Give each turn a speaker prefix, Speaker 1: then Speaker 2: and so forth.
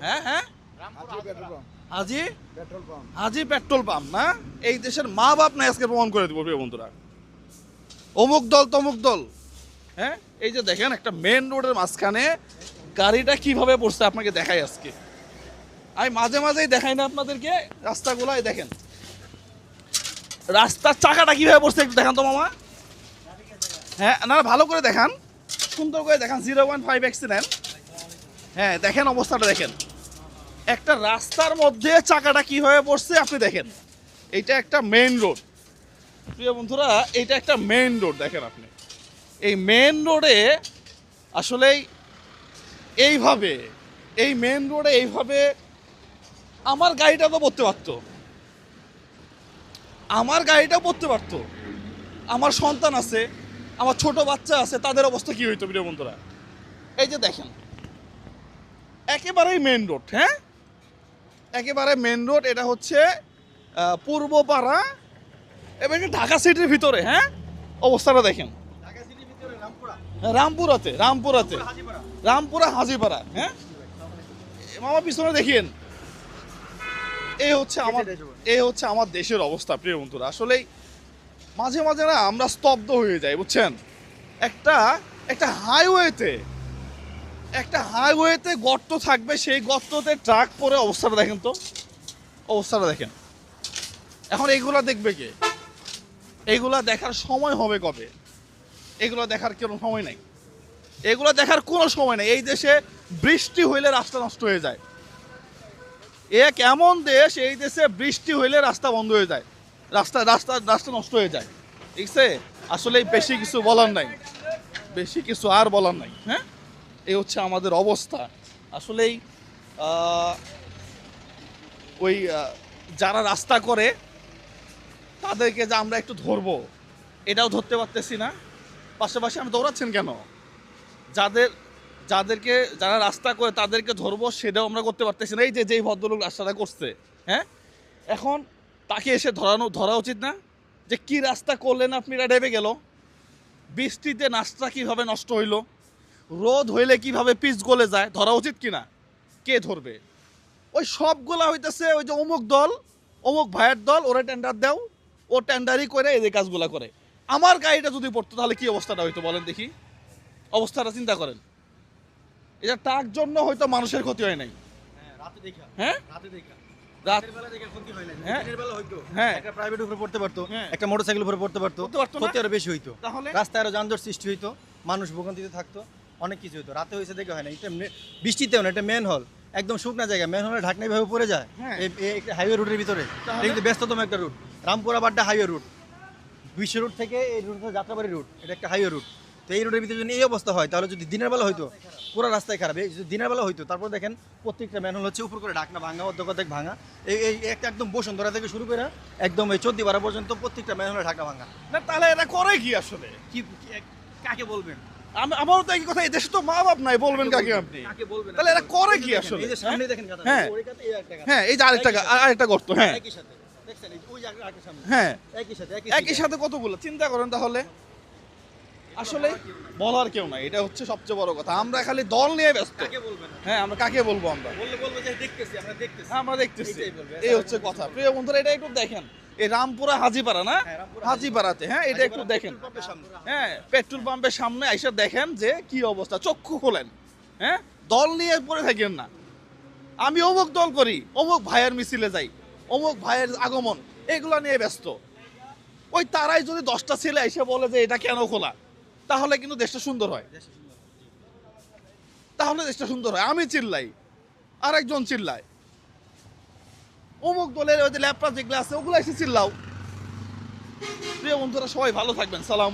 Speaker 1: হ্যাঁ হ্যাঁ, হাজি হাজি petrol pump না? এই দেশের মা বাপ না আজকে প্রমাণ করে দিব প্রিয় বন্ধুরা। অমুক দল তমুক দল, হ্যাঁ। এই যে দেখেন একটা মেন রোডের মাঝখানে গাড়িটা কিভাবে পড়ছে আপনাকে দেখাই আজকে। আমি মাঝে মাঝেই দেখাই না আপনাদেরকে রাস্তাগুলো, দেখেন রাস্তার চাকাটা কিভাবে পড়ছে একটু দেখান তো মামা। হ্যাঁ না, ভালো করে দেখান, সুন্দর করে দেখান। 0.5 অ্যাক্সিডেন্ট, হ্যাঁ দেখেন অবস্থাটা দেখেন। একটা রাস্তার মধ্যে চাকাটা কিভাবে পড়ছে আপনি দেখেন। এইটা একটা মেইন রোড প্রিয় বন্ধুরা, এইটা একটা মেইন রোড দেখেন আপনি। এই মেইন রোডে আসলেই এইভাবে, এই মেইন রোডে এইভাবে আমার গাড়িটা তো পড়তে পারতো, আমার গাড়িটা পড়তে পারতো। আমার সন্তান আছে, আমার ছোট বাচ্চা আছে, তাদের অবস্থা কি হইতো প্রিয় বন্ধুরা। এই যে দেখেন একেবারেই মেইন রোড, হ্যাঁ একেবারে মেইন রোড। এটা হচ্ছে পূর্বপাড়া এবং ঢাকা সিটির ভিতরে, হ্যাঁ অবস্থাটা দেখেন। রামপুরাতে, রামপুরা হাজিপাড়া, হ্যাঁ মামা পিছনে দেখেন। এই হচ্ছে আমার দেশের অবস্থা প্রিয় বন্ধুরা। আসলেই মাঝে মাঝে না আমরা স্তব্ধ হয়ে যাই বুঝছেন। একটা হাইওয়েতে গর্ত থাকবে, সেই গর্ততে ট্রাক পরে অবস্থাটা দেখেন তো, অবস্থাটা দেখেন। এখন এইগুলা দেখবে কে? এইগুলা দেখার সময় হবে কবে? এগুলো দেখার কোনো সময় নাই, এগুলো দেখার কোনো সময় নেই। এই দেশে বৃষ্টি হইলে রাস্তা নষ্ট হয়ে যায়। এক এমন দেশ, এই দেশে বৃষ্টি হইলে রাস্তা বন্ধ হয়ে যায়, রাস্তা নষ্ট হয়ে যায়। ঠিক আছে, আসলে বেশি কিছু বলার নাই, বেশি কিছু আর বলার নাই। হ্যাঁ এই হচ্ছে আমাদের অবস্থা। আসলেই ওই যারা রাস্তা করে তাদেরকে যে আমরা একটু ধরবো এটাও ধরতে পারতেছি না। পাশাপাশি আমি দৌড়াচ্ছেন কেন? যারা রাস্তা করে তাদেরকে ধরবো সেটাও আমরা করতে পারতেছি না। এই যে যেই ভদ্রলোক রাস্তাটা করছে, হ্যাঁ এখন তাকে এসে ধরা উচিত না যে কি রাস্তা করলেন আপনি, এটা ডেবে গেল। বৃষ্টিতে রাস্তা কিভাবে নষ্ট হইলো, রোদ হইলে কিভাবে পিচ গলে যায়, ধরা উচিত কিনা? কে ধরবে? ওই সবগুলা হইতেছে ওই যে অমুক দল, অমুক ভাইয়ের দল, ওরা টেন্ডার দাও, ও টেন্ডারই করে এই কাজগুলা করে। আমার গাড়িটা যদি পড়তো তাহলে কি অবস্থাটা হইতো বলেন দেখি, অবস্থাটা চিন্তা করেন। এটা তার জন্য হয়তো মানুষের ক্ষতি হয় নাই, হ্যাঁ
Speaker 2: একটা প্রাইভেট উপরে পড়তে পারতো, একটা মোটরসাইকেল উপরে পড়তে পারতো, ক্ষতি আরো বেশি হইতো,
Speaker 1: তাহলে
Speaker 2: রাস্তায় আরো যানজট সৃষ্টি হইতো, মানুষ ভোগান্তিতে থাকতো, অনেক কিছু হইতো। রাতে হয়েছে দেখে হয় না, এটা বৃষ্টিতেও না, এটা মেন হল, একদম শুকনা জায়গা, মেন হলে ঢাকনা ভাবে পড়ে যায় হাইওয়ে রুটের ভিতরে। কিন্তু ব্যস্ততম একটা route, Rampura Badda highway route, বিশ্ব রুট থেকে এই রুট হচ্ছে যাত্রাবাড়ি রুট, এটা একটা হাইওয়ে রুট। তো এই রোডের ভিতরে যদি এই অবস্থা হয় তাহলে যদি দিনের বেলা হইতো পুরো রাস্তায় খারাপ, যদি দিনের বেলা হইতো তারপর দেখেন প্রত্যেকটা ম্যানহোল হচ্ছে উপর করে ঢাকনা ভাঙা, অর্ধেক ভাঙা। এই একটা একদম বসুন্ধরা থেকে শুরু করে একদম এই 14 পর্যন্ত প্রত্যেকটা ম্যানহোলে ঢাকনা ভাঙা।
Speaker 1: না তাহলে এটা করে কি আসলে?
Speaker 2: কি কাকে বলবেন?
Speaker 1: আমারও তো একই কথা, এই দেশে তো মা বাপ নাই, বলবেন কাকে আপনি? তাহলে এটা করে কি আসলে?
Speaker 2: এই যে সামনে দেখেন গাদা,
Speaker 1: হ্যাঁ
Speaker 2: ওই গাদা এই একটা গাদা,
Speaker 1: হ্যাঁ এই যে আরেকটা গর্ত, হ্যাঁ
Speaker 2: একই সাথে দেখছেন, এই ওই জায়গার আরেকটা সামনে,
Speaker 1: হ্যাঁ
Speaker 2: একই
Speaker 1: সাথে কতগুলো চিন্তা করেন। তাহলে আসলে বলার কেউ নাই, এটা হচ্ছে সবচেয়ে বড় কথা। আমরা খালি দল নিয়ে ব্যস্ত।
Speaker 2: কাকে বলবেন?
Speaker 1: হ্যাঁ আমরা কাকে বলবো? আমরা
Speaker 2: বলবো যে দেখতেছি,
Speaker 1: আমরা দেখতেছি, এই হচ্ছে কথা। প্রিয় বন্ধুরা এটা একটু দেখেন, এই রামপুরা হাজিপাড়া না, হাজিপাড়াতে, হ্যাঁ এটা একটু দেখেন, হ্যাঁ পেট্রোল পাম্পের সামনে আইসা দেখেন যে কি অবস্থা, চক্ষু খোলেন। হ্যাঁ দল নিয়ে পড়ে থাকেন না। আমি অমুক দল করি, অমুক ভাইয়ের মিছিলে যাই, অমুক ভাইয়ের আগমন, এগুলো নিয়ে ব্যস্ত। ওই তারাই যদি 10টা ছেলে এসে বলে যে এটা কেন খোলা, তাহলে কিন্তু দেশটা সুন্দর হয়, তাহলে দেশটা সুন্দর হয়। আমি চিল্লাই, আরেকজন চিল্লায়, অমুক দলের ওই যে ল্যাপটপ যেগুলো আছে ওগুলো এসে চিল্লাও। প্রিয় বন্ধুরা সবাই ভালো থাকবেন, সালাম।